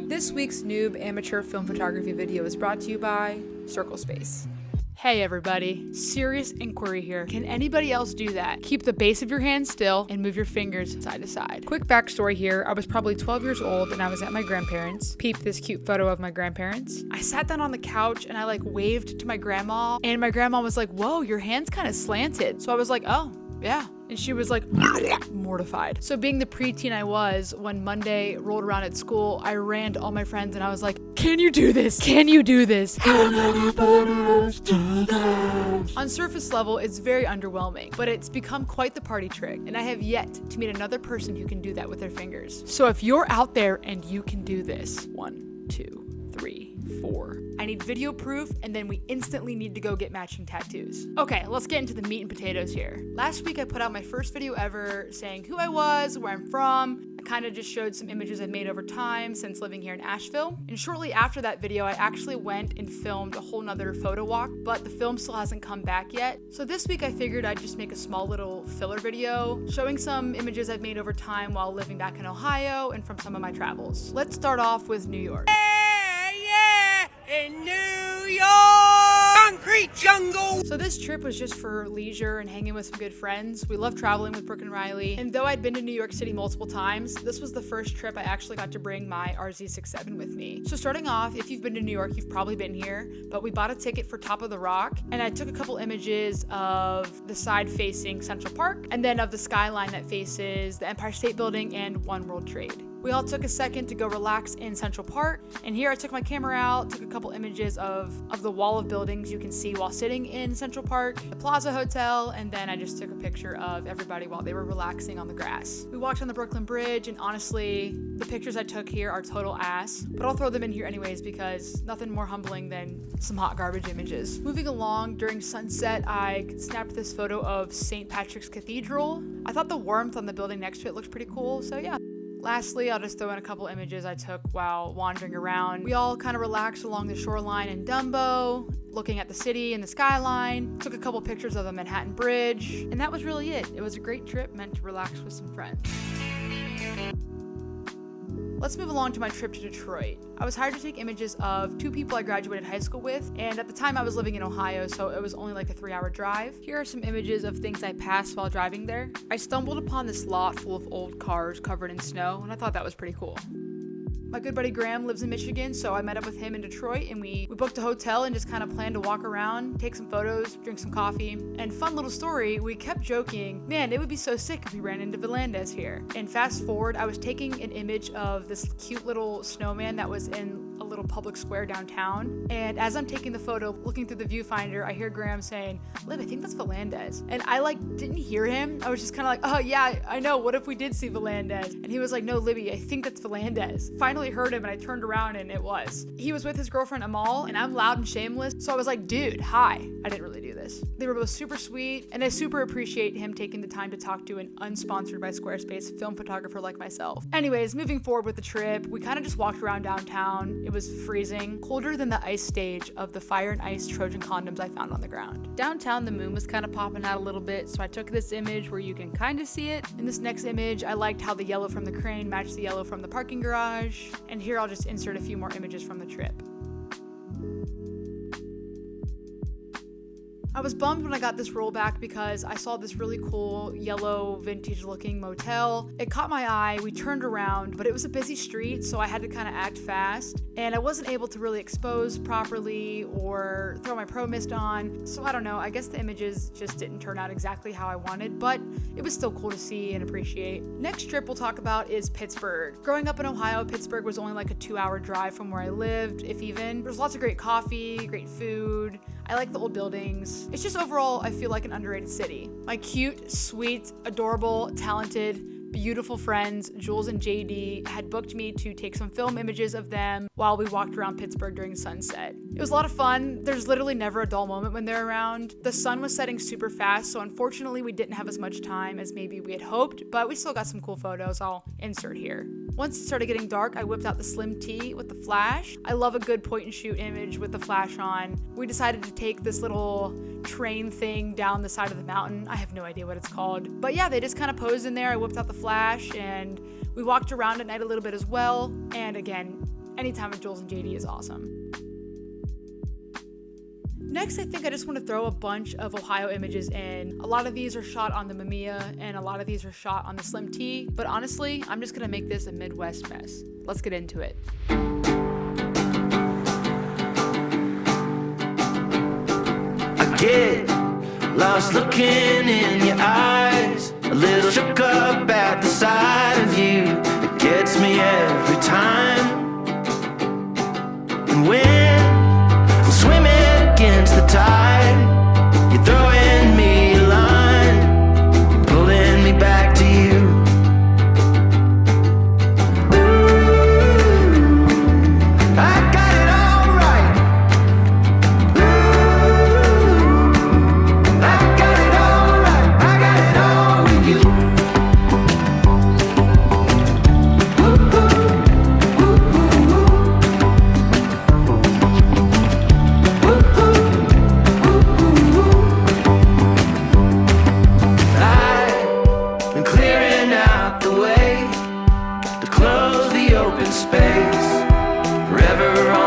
This week's Noob Amateur Film Photography video is brought to you by Circle Space. Hey everybody, serious inquiry here. Can anybody else do that? Keep the base of your hand still and move your fingers side to side. Quick backstory here, I was probably 12 years old and I was at my grandparents'. Peep this cute photo of my grandparents. I sat down on the couch and I waved to my grandma, and my grandma was like, whoa, your hand's kind of slanted. So I was like, oh, yeah. And she was like mortified. So being the preteen I was, when Monday rolled around at school, I ran to all my friends and I was like, can you do this? Can you do this? Can anybody else do this? On surface level, it's very underwhelming, but it's become quite the party trick, and I have yet to meet another person who can do that with their fingers. So if you're out there and you can do this, 1, 2, 3, 4. I need video proof, and then we instantly need to go get matching tattoos. Okay, let's get into the meat and potatoes here. Last week I put out my first video ever saying who I was, where I'm from. I kind of just showed some images I've made over time since living here in Asheville. And shortly after that video, I actually went and filmed a whole nother photo walk, but the film still hasn't come back yet. So this week I figured I'd just make a small little filler video showing some images I've made over time while living back in Ohio and from some of my travels. Let's start off with New York. In New York, concrete jungle. So this trip was just for leisure and hanging with some good friends. We love traveling with Brooke and Riley, and though I'd been to New York City multiple times, this was the first trip I actually got to bring my RZ67 with me. So starting off, if you've been to New York, you've probably been here, but we bought a ticket for Top of the Rock, and I took a couple images of the side facing Central Park, and then of the skyline that faces the Empire State Building and One World Trade. We all took a second to go relax in Central Park, and here I took my camera out, took a couple images of the wall of buildings you can see while sitting in Central Park, the Plaza Hotel, and then I just took a picture of everybody while they were relaxing on the grass. We walked on the Brooklyn Bridge, and honestly, the pictures I took here are total ass, but I'll throw them in here anyways because nothing more humbling than some hot garbage images. Moving along, during sunset, I snapped this photo of St. Patrick's Cathedral. I thought the warmth on the building next to it looked pretty cool, so yeah. Lastly, I'll just throw in a couple images I took while wandering around. We all kind of relaxed along the shoreline in Dumbo, looking at the city and the skyline. Took a couple pictures of the Manhattan Bridge, and that was really it. It was a great trip meant to relax with some friends. Let's move along to my trip to Detroit. I was hired to take images of 2 people I graduated high school with, and at the time I was living in Ohio, so it was only like a 3-hour drive. Here are some images of things I passed while driving there. I stumbled upon this lot full of old cars covered in snow, and I thought that was pretty cool. My good buddy Graham lives in Michigan, so I met up with him in Detroit, and we booked a hotel and just kind of planned to walk around, take some photos, drink some coffee. And fun little story, we kept joking, man, it would be so sick if we ran into Valandez here. And fast forward, I was taking an image of this cute little snowman that was in a little public square downtown, and as I'm taking the photo, looking through the viewfinder, I hear Graham saying, Liv, I think that's Valandez. And I didn't hear him. I was just kind of like, oh yeah, I know, what if we did see Valandez? And he was like, no, Libby, I think that's Valandez. Finally heard him, and I turned around and it was. He was with his girlfriend Amal, and I'm loud and shameless, so I was like, dude, hi. I didn't really do this. They were both super sweet, and I super appreciate him taking the time to talk to an unsponsored by Squarespace film photographer like myself. Anyways, moving forward with the trip, we kind of just walked around downtown. It was freezing, colder than the ice stage of the fire and ice Trojan condoms I found on the ground. Downtown, the moon was kind of popping out a little bit, so I took this image where you can kind of see it. In this next image, I liked how the yellow from the crane matched the yellow from the parking garage. And here I'll just insert a few more images from the trip. I was bummed when I got this rollback because I saw this really cool yellow vintage looking motel. It caught my eye, we turned around, but it was a busy street, so I had to kind of act fast. And I wasn't able to really expose properly or throw my pro mist on. So I don't know, I guess the images just didn't turn out exactly how I wanted, but it was still cool to see and appreciate. Next trip we'll talk about is Pittsburgh. Growing up in Ohio, Pittsburgh was only like a 2-hour drive from where I lived, if even. There's lots of great coffee, great food. I like the old buildings. It's just overall, I feel like an underrated city. My cute, sweet, adorable, talented, beautiful friends, Jules and JD, had booked me to take some film images of them while we walked around Pittsburgh during sunset. It was a lot of fun. There's literally never a dull moment when they're around. The sun was setting super fast, so unfortunately we didn't have as much time as maybe we had hoped, but we still got some cool photos I'll insert here. Once it started getting dark, I whipped out the Slim T with the flash. I love a good point and shoot image with the flash on. We decided to take this little train thing down the side of the mountain. I have no idea what it's called. But yeah, they just kind of posed in there. I whipped out the flash and we walked around at night a little bit as well. And again, anytime with Jules and JD is awesome. Next, I think I just want to throw a bunch of Ohio images in. A lot of these are shot on the Mamiya and a lot of these are shot on the Slim T, but honestly, I'm just gonna make this a Midwest mess. Let's get into it. I get lost looking in your eyes, a little shook up at the sight of you. It gets me every time. And when I'm swimming against the tide, you're throwing me a line, you're pulling me back to you. Ooh, I got it all right. Ooh, I got it all right. I got it all with you. Ooh, ooh, ooh, ooh, I've been clearing out the way to close the open space forever on